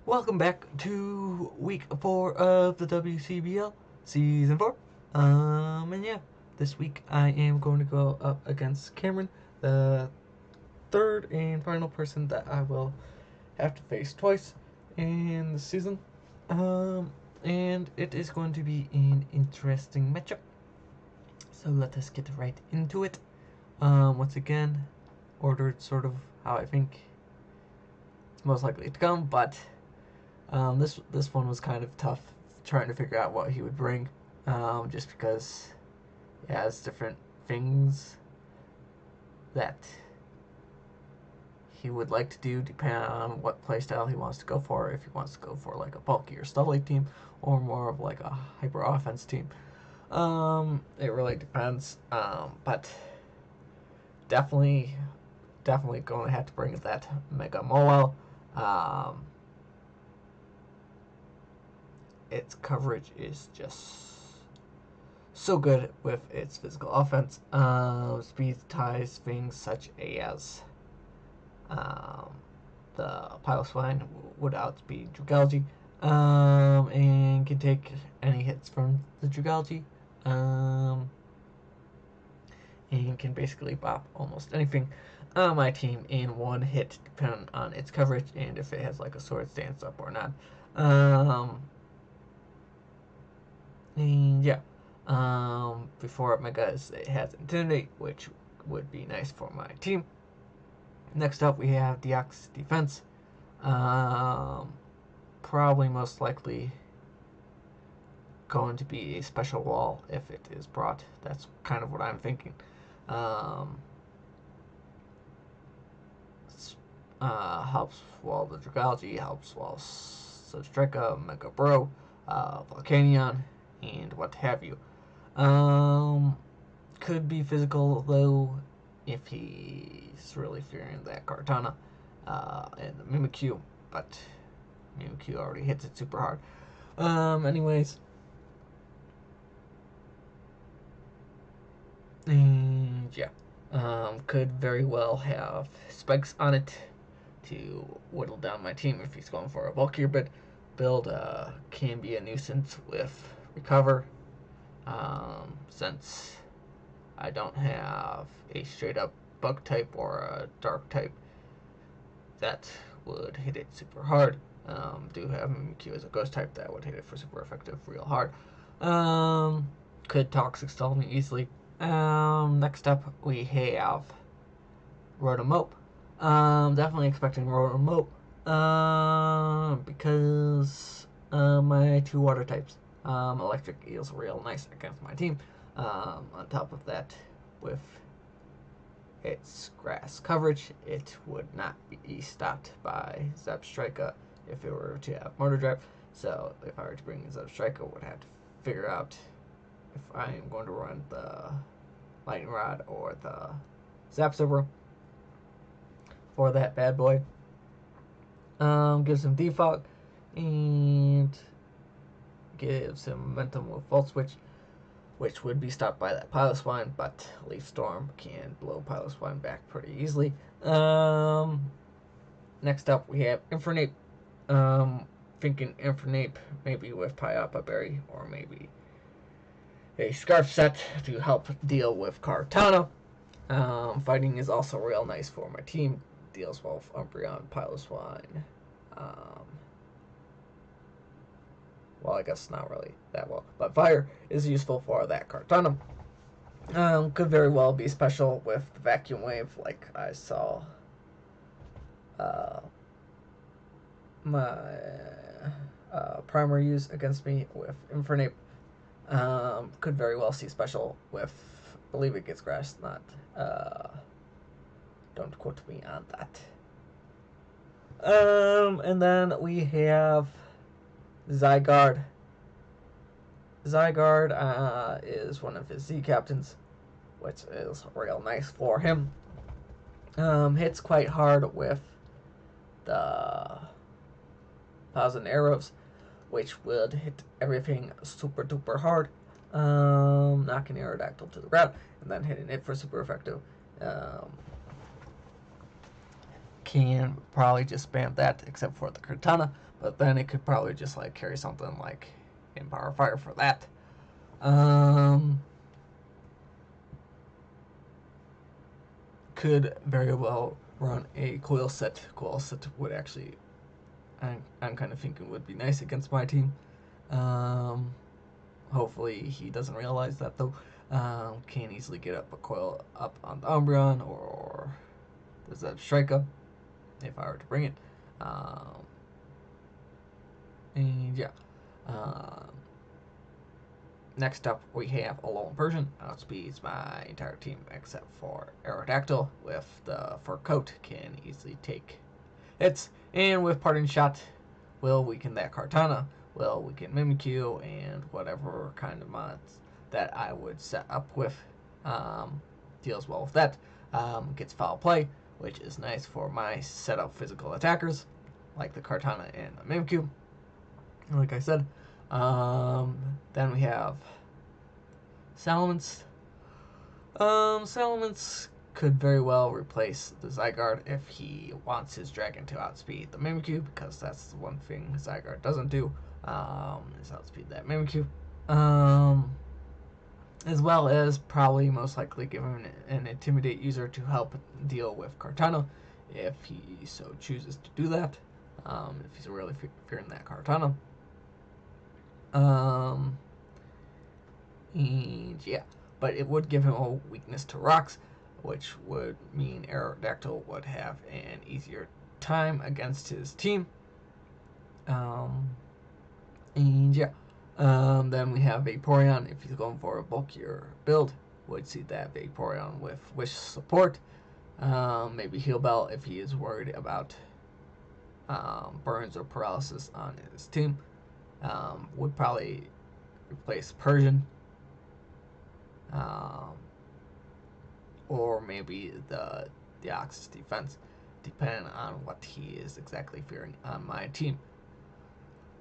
Welcome back to week 4 of the WCBL season 4. And yeah, this week I am going to go up against Cameron, the third and final person that I will have to face twice in the season. And it is going to be an interesting matchup. So let us get right into it. Once again, ordered sort of how I think it's most likely to come, but this one was kind of tough trying to figure out what he would bring, just because he has different things that he would like to do depending on what playstyle he wants to go for. If he wants to go for like a bulkier stubby team or more of like a hyper offense team, it really depends. But definitely going to have to bring that Mega Molo. Its coverage is just so good with its physical offense. Speed ties things such as the Piloswine would outspeed Drugalgi, and can take any hits from the Drugalgi, and can basically bop almost anything on my team in one hit, depending on its coverage and if it has like a sword stance up or not. And yeah, before Mega, it has Intimidate, which would be nice for my team. Next up, we have Deox Defense. Probably most likely going to be a special wall if it is brought. That's kind of what I'm thinking. Helps wall the Dragalgi, helps wall Substreka, Mega Bro, Volcanion, and what have you. Could be physical though if he's really fearing that Kartana and the Mimikyu, but Mimikyu already hits it super hard. Anyways, and yeah, could very well have spikes on it to whittle down my team if he's going for a bulkier build. Can be a nuisance with recover, since I don't have a straight up bug type or a dark type that would hit it super hard. Do have Mimikyu as a ghost type that would hit it for super effective real hard. Could toxic stall me easily. Next up we have Rotomope. Definitely expecting Rotomope. Because my two water types. Electric Eel's real nice against my team. On top of that, with its grass coverage, it would not be stopped by Zebstrika if it were to have Motor Drive. So if I were to bring Zebstrika, I would have to figure out if I am going to run the Lightning Rod or the Zapsilver for that bad boy. Gives him defog and gives him momentum with Volt Switch, which would be stopped by that Piloswine, but Leaf Storm can blow Piloswine back pretty easily. Next up, we have Infernape. Thinking Infernape maybe with Pyapa Berry or maybe a Scarf set to help deal with Kartana. Fighting is also real nice for my team. Deals well with Umbreon, Piloswine. Well, I guess not really that well. But Fire is useful for that Kartana. Could very well be special with the Vacuum Wave, like I saw my Primer use against me with Infernape. Could very well see special with, I believe it gets grass, not, don't quote me on that. And then we have Zygarde. Zygarde is one of his Z captains, which is real nice for him. Hits quite hard with the Thousand Arrows, which would hit everything super duper hard, knocking Aerodactyl to the ground, and then hitting it for super effective. can probably just spam that, except for the Katana, but then it could probably just like carry something like Empower Fire for that. Could very well run a coil set. Coil set would actually, I'm kind of thinking would be nice against my team. Hopefully he doesn't realize that though. Can easily get up a coil up on the Umbreon, or does that Striker if I were to bring it. And yeah. Next up, we have a lone Persian. Outspeeds my entire team except for Aerodactyl with the fur coat. Can easily take hits. And with Parting Shot, will weaken that Kartana. Will weaken Mimikyu and whatever kind of mods that I would set up with. Deals well with that. Gets Foul Play, which is nice for my setup physical attackers, like the Kartana and the Mimikyu. Like I said. Then we have Salamence. Salamence could very well replace the Zygarde if he wants his dragon to outspeed the Mimikyu, because that's the one thing Zygarde doesn't do, is outspeed that Mimikyu. As well as probably most likely give him an Intimidate user to help deal with Kartana, if he so chooses to do that, if he's really fearing that Kartana. And yeah, but it would give him a weakness to rocks, which would mean Aerodactyl would have an easier time against his team. And yeah, then we have Vaporeon. If he's going for a bulkier build, would see that Vaporeon with Wish support. Maybe Heal Bell if he is worried about burns or paralysis on his team. Would probably replace Persian, or maybe the Deoxys defense, depending on what he is exactly fearing on my team.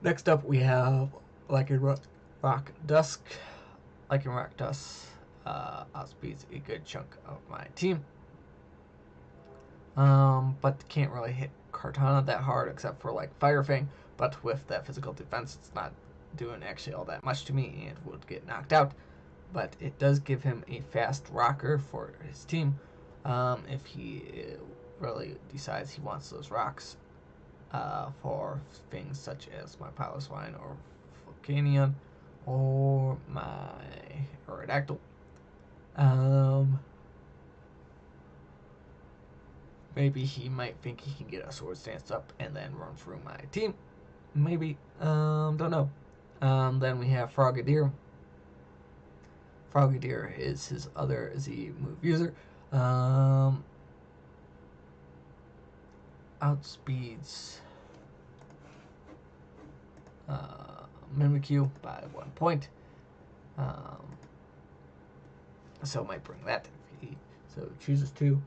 Next up, we have Lycanroc Dusk. Lycanroc Dusk outspeeds a good chunk of my team, but can't really hit Kartana that hard except for like Fire Fang. But with that physical defense, it's not doing actually all that much to me and would get knocked out. But it does give him a fast rocker for his team, if he really decides he wants those rocks for things such as my Piloswine or Volcanion or my Aerodactyl. Maybe he might think he can get a Swords Dance up and then run through my team. Maybe. Don't know. Then we have Frogadier. Frogadier is his other Z move user. Outspeeds Mimikyu by 1 point. So might bring that if he so chooses to.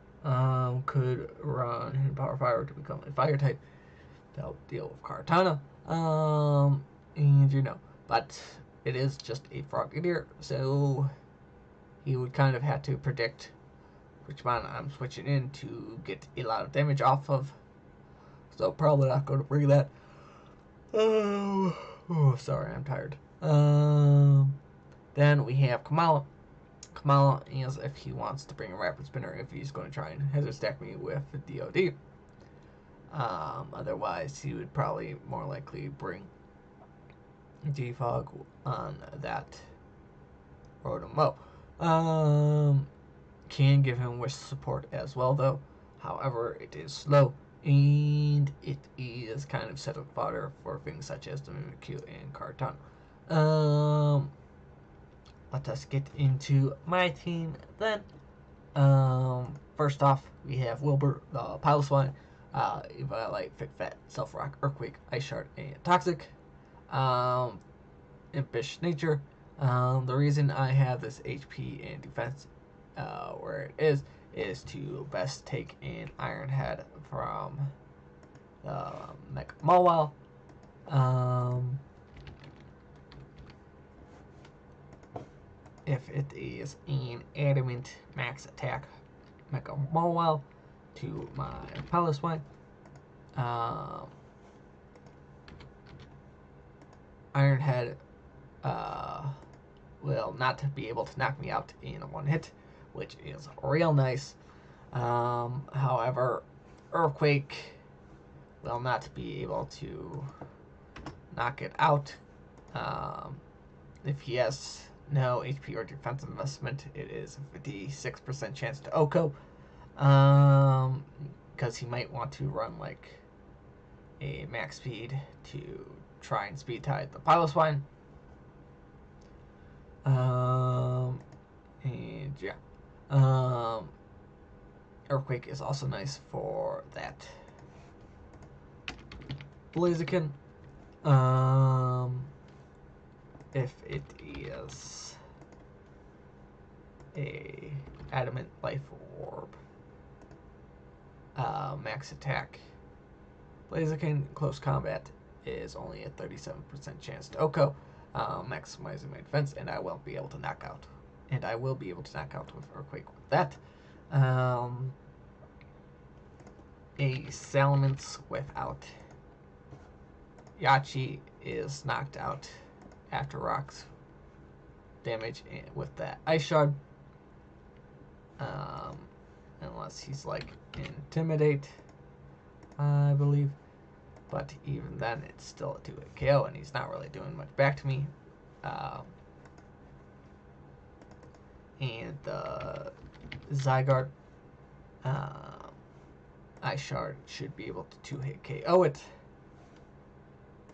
Could run Power Fire to become a fire type to help deal with Kartana. And you know, but it is just a Frogadier, so he would kind of have to predict which one I'm switching in to get a lot of damage off of. So probably not going to bring that. Oh, sorry, I'm tired. Then we have Kamala. Kamala is if he wants to bring a Rapid Spinner, if he's going to try and hazard stack me with DOD. Otherwise, he would probably more likely bring Defog on that Rotom. Can give him Wish support as well, though. However, it is slow, and it is kind of set up fodder for things such as the Mimikyu and Kartana. Let us get into my team then. First off, we have Wilbur, the Piloswine. Evaluate, Fit Fat, Self Rock, Earthquake, Ice Shard, and Toxic. Impish Nature. The reason I have this HP and defense where it is to best take an Iron Head from Mecha Mawile. If it is an Adamant max attack Mecha Mawile to my Piloswine. Ironhead will not be able to knock me out in one hit, which is real nice. However, Earthquake will not be able to knock it out. If he has no HP or defense investment, it is a 56% chance to OHKO. Because he might want to run like a max speed to try and speed tide the Piloswine. And yeah. Earthquake is also nice for that Blaziken. If it is a Adamant Life Orb, max attack, Blaziken close combat is only a 37% chance to OHKO, maximizing my defense, and I won't be able to knock out. And I will be able to knock out with Earthquake with that. A Salamence without Yachi is knocked out after rocks damage with that Ice Shard. Unless he's like Intimidate, I believe. But even then, it's still a 2-hit KO, and he's not really doing much back to me. And the Zygarde Ice Shard should be able to 2-hit KO it.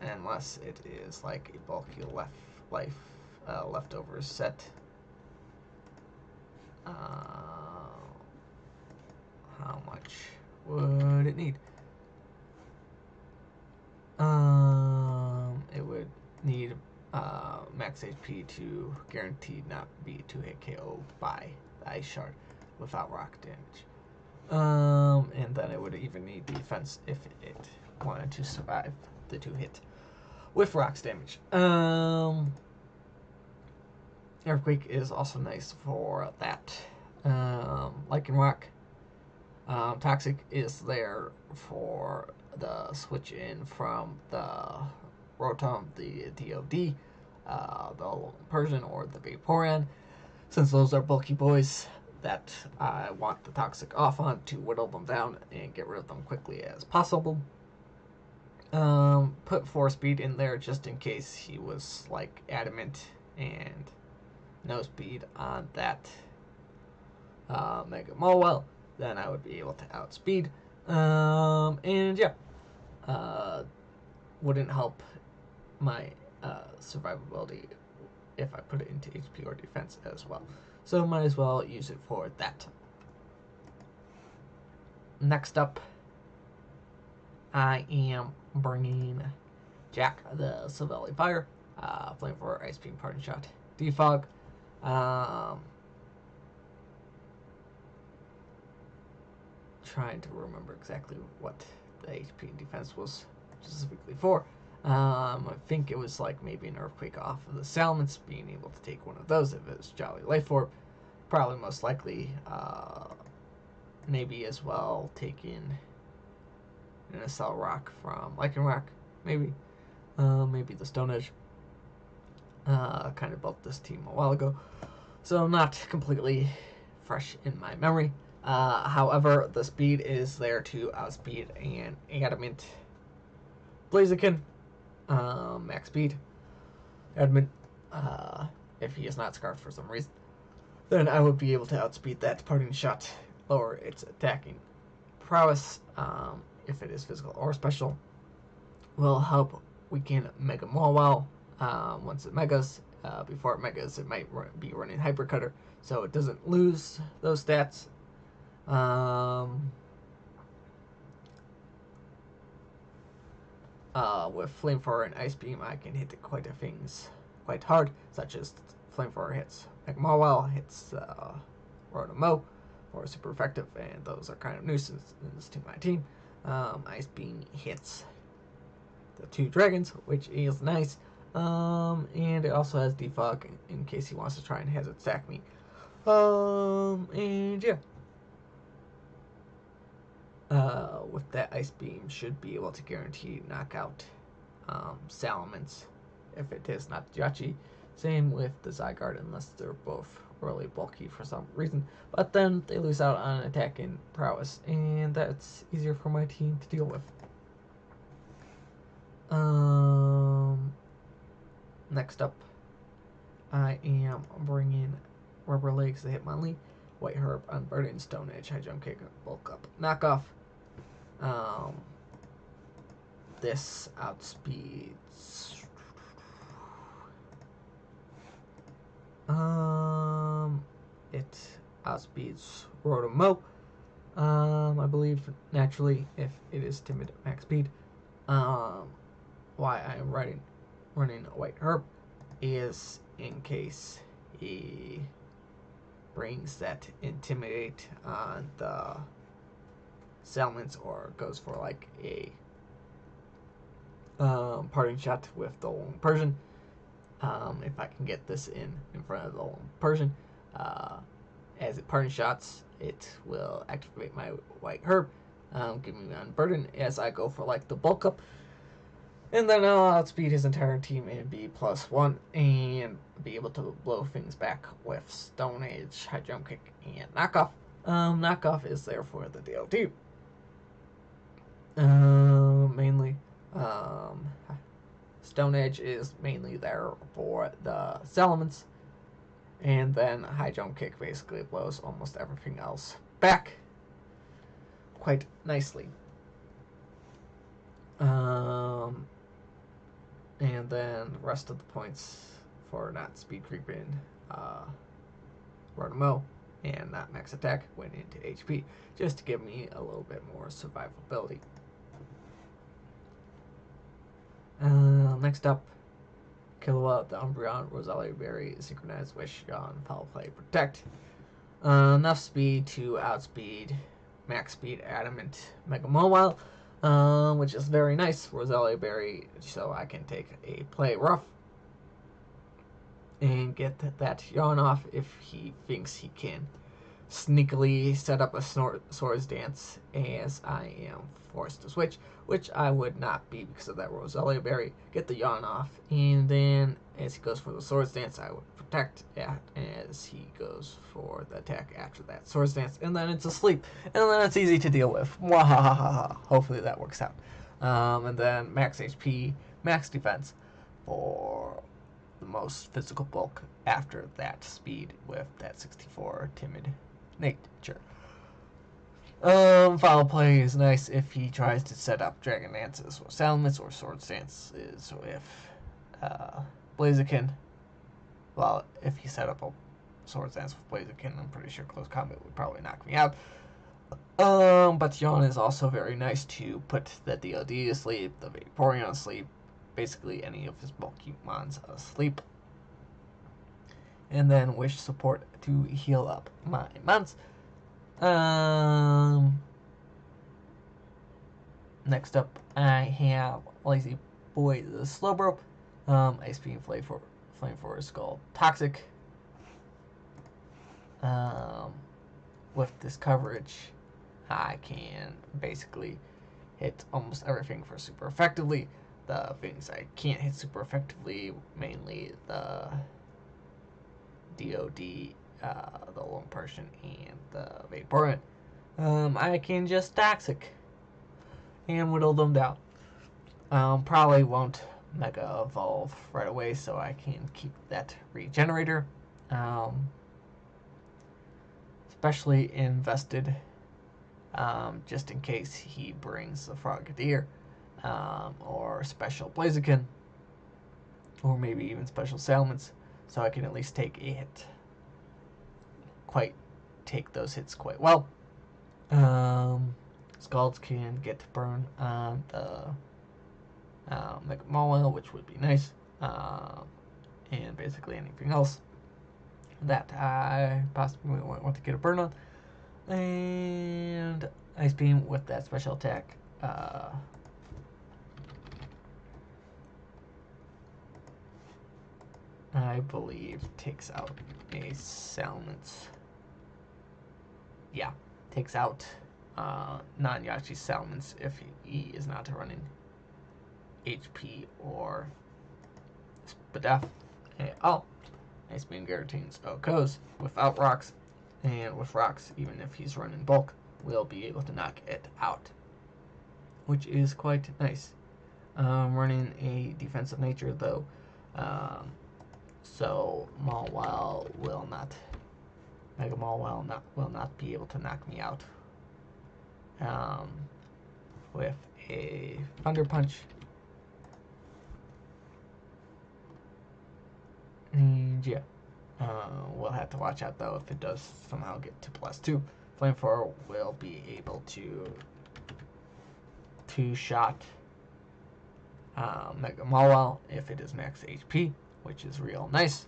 Unless it is like a bulky leftovers set. How much would it need? It would need max HP to guaranteed not be 2-hit KO by the Ice Shard without rock damage. And then it would even need defense if it wanted to survive the 2-hit with rocks damage. Earthquake is also nice for that. Lycan Rock. Toxic is there for the switch in from the Rotom, the DOD, the Persian, or the Vaporeon. Since those are bulky boys that I want the Toxic off on to whittle them down and get rid of them quickly as possible. Put 4 speed in there just in case he was like adamant and no speed on that Mega Mowell. Then I would be able to outspeed. And yeah, wouldn't help my survivability if I put it into HP or defense as well. So might as well use it for that. Next up, I am bringing Jack the Savelli Fire, Flamethrower, Ice Beam, Parting Shot, Defog. Trying to remember exactly what the HP and defense was specifically for. I think it was like maybe an Earthquake off of the Salamence, being able to take one of those if it was Jolly Life Orb. Probably most likely, maybe as well taking an Accel Rock from Lycan Rock, maybe. Maybe the Stone Edge. Kind of built this team a while ago, so not completely fresh in my memory. However, the speed is there to outspeed an Adamant Blaziken, max speed. Adamant, if he is not scarfed for some reason, then I would be able to outspeed that Parting Shot, lower its attacking prowess, if it is physical or special. Will help weaken Mega Mawile. Once it megas, before it megas, it might be running Hyper Cutter, so it doesn't lose those stats. With Flamethrower and Ice Beam, I can hit quite a things quite hard, such as Flamethrower hits Mega Mawile, hits Rotom or super effective, and those are kind of nuisance to my team. Ice Beam hits the 2 dragons, which is nice. And it also has Defog in case he wants to try and hazard stack me. And yeah. with that ice beam should be able to guarantee knockout Salamence if it is not Yachi. Same with the Zygarde unless they're both really bulky for some reason. But then they lose out on attack and prowess, and that's easier for my team to deal with. Next up, I am bringing Rubber Legs to Hitmonlee, White Herb, Unburdened, Stone Edge, High Jump Kick, Bulk Up, Knockoff. This outspeeds. It outspeeds Rotom-Mow. I believe naturally if it is timid at max speed. Why I am running a White Herb is in case he brings that Intimidate on the Salamence or goes for like a parting shot with the Lone Persian. If I can get this in front of the Lone Persian, as it parting shots, it will activate my White Herb, give me Unburden as I go for like the bulk up, and then I'll outspeed his entire team and be +1 and be able to blow things back with Stone Edge, High Jump Kick, and Knockoff. Knockoff is there for the DLT. Mainly, Stone Edge is mainly there for the Salamence, and then High Jump Kick basically blows almost everything else back quite nicely. And then the rest of the points for not speed creeping Rotom-Mow and not max attack went into HP, just to give me a little bit more survivability. Next up, Killua, the Umbreon, Roselia Berry, Synchronized Wish, Yawn, Foul Play, Protect. Enough speed to outspeed max speed Adamant Mega Mobile, which is very nice. Roselia Berry, so I can take a play rough and get that Yawn off if he thinks he can sneakily set up a Swords Dance as I am forced to switch, which I would not be because of that Roselia Berry. Get the Yawn off, and then as he goes for the Swords Dance, I would protect as he goes for the attack after that Swords Dance, and then it's asleep, and then it's easy to deal with. Wahahaha. Hopefully that works out. And then max HP, max defense for the most physical bulk after that speed with that 64 timid nature. Foul play is nice if he tries to set up Dragon Dances or Salamence or Swords Dances with Blaziken. Well, if he set up a Swords Dance with Blaziken, I'm pretty sure close combat would probably knock me out. But Yawn is also very nice to put the DOD to sleep, the Vaporeon to sleep, basically any of his bulky mons asleep. And then Wish support to heal up my mons. Next up, I have Lazy Boy the Slowbro, Ice Beam, Flamethrower, Skull, Toxic. With this coverage, I can basically hit almost everything for super effectively. The things I can't hit super effectively, mainly the DOD, the Lone Persian, and the Vaporeon. I can just Toxic and whittle them down. Probably won't Mega Evolve right away, so I can keep that Regenerator. Especially invested, just in case he brings the Frogadier, or Special Blaziken, or maybe even Special Salamence, so I can at least take a hit. Take those hits quite well. Scalds can get burn on the Mega Mole, which would be nice, and basically anything else that I possibly want to get a burn on. And Ice Beam with that special attack. I believe takes out a Salamence. Yeah, takes out non-Yachi Salmons if he is not running HP or Spadef. Oh, nice being guaranteeing OKs without rocks, and with rocks, even if he's running bulk, we'll be able to knock it out, which is quite nice. Running a defensive nature though, so Mega Malwell will not be able to knock me out with a Thunder Punch. And yeah, we'll have to watch out though if it does somehow get to +2. Flamethrower will be able to two-shot Mega Malwell if it is max HP, which is real nice.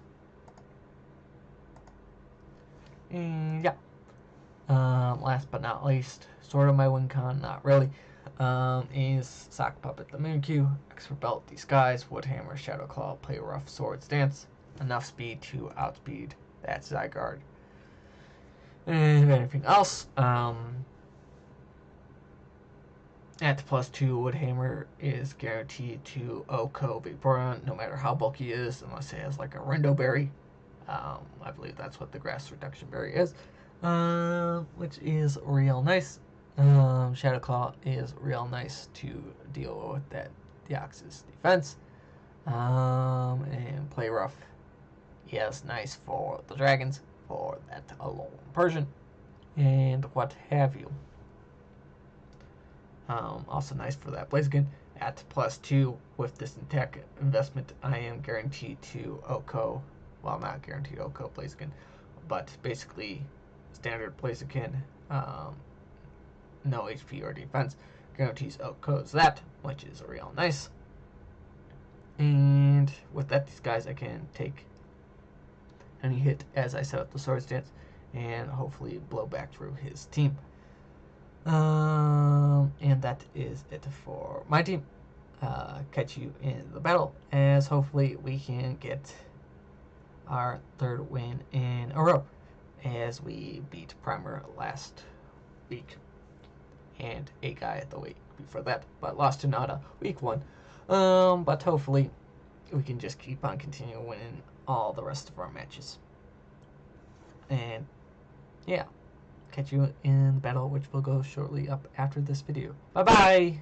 And yeah, last but not least, sort of my win con, not really, is Sock Puppet the Mooncue, Expert Belt Disguise, Woodhammer, Shadow Claw, Play Rough, Swords Dance, enough speed to outspeed that Zygarde. And anything else, at +2, Woodhammer is guaranteed to OHKO Vaporeon, no matter how bulky he is, unless it has like a Rindo Berry. I believe that's what the Grass Reduction Berry is, which is real nice. Shadow Claw is real nice to deal with that Deoxys defense. And Play Rough is nice for the dragons, for that Alolan Persian, and what have you. Also nice for that Blaziken. At +2, with this tech investment, I am guaranteed to OHKO, well, not guaranteed OHKO Blaziken, but basically standard Blaziken, no HP or defense, guarantees OHKOs that, which is real nice. And with that, these guys I can take any hit as I set up the Swords Dance and hopefully blow back through his team. And that is it for my team. Catch you in the battle, as hopefully we can get our 3rd win in a row, as we beat Primer last week and a guy at the week before that, but lost to Nada week 1. But hopefully we can just keep on continuing winning all the rest of our matches. And yeah, catch you in the battle, which will go shortly up after this video. Bye bye!